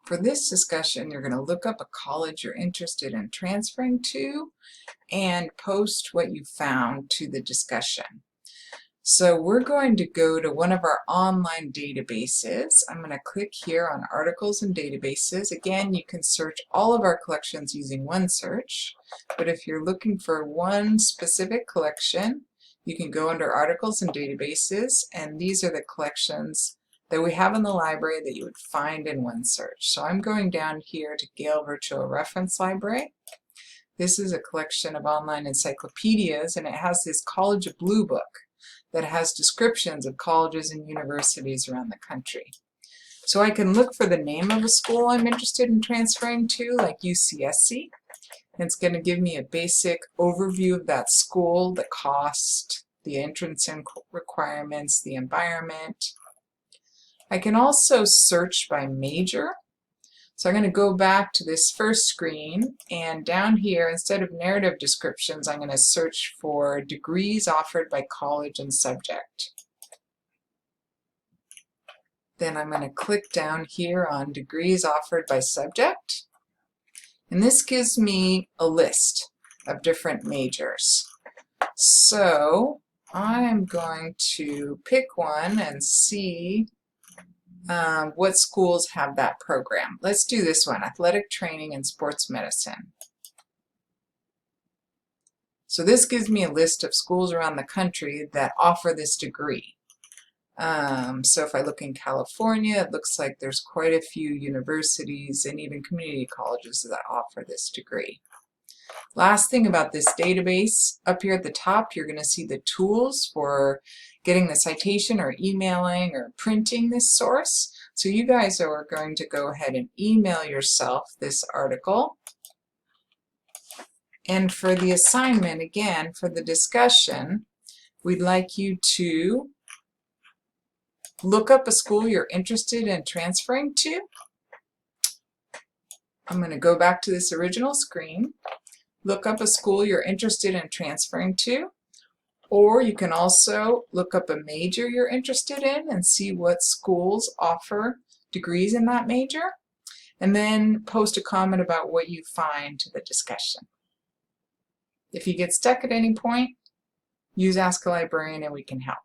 For this discussion, you're going to look up a college you're interested in transferring to and post what you found to the discussion. So we're going to go to one of our online databases. I'm going to click here on Articles and Databases. Again, you can search all of our collections using OneSearch, but if you're looking for one specific collection, you can go under Articles and Databases, and these are the collections that we have in the library that you would find in OneSearch. So I'm going down here to Gale Virtual Reference Library. This is a collection of online encyclopedias, and it has this College Blue Book that has descriptions of colleges and universities around the country. So I can look for the name of a school I'm interested in transferring to, like UCSC. And it's going to give me a basic overview of that school, the cost, the entrance requirements, the environment. I can also search by major. So I'm going to go back to this first screen, and down here, instead of narrative descriptions, I'm going to search for degrees offered by college and subject. Then I'm going to click down here on degrees offered by subject, and this gives me a list of different majors. So I'm going to pick one and see what schools have that program. Let's do this one, athletic training and sports medicine. So this gives me a list of schools around the country that offer this degree. So if I look in California, it looks like there's quite a few universities and even community colleges that offer this degree. Last thing about this database, up here at the top, you're going to see the tools for getting the citation or emailing or printing this source. So you guys are going to go ahead and email yourself this article. And for the assignment, again, for the discussion, we'd like you to look up a school you're interested in transferring to. I'm going to go back to this original screen. Look up a school you're interested in transferring to, or you can also look up a major you're interested in and see what schools offer degrees in that major, and then post a comment about what you find to the discussion. If you get stuck at any point, use Ask a Librarian and we can help.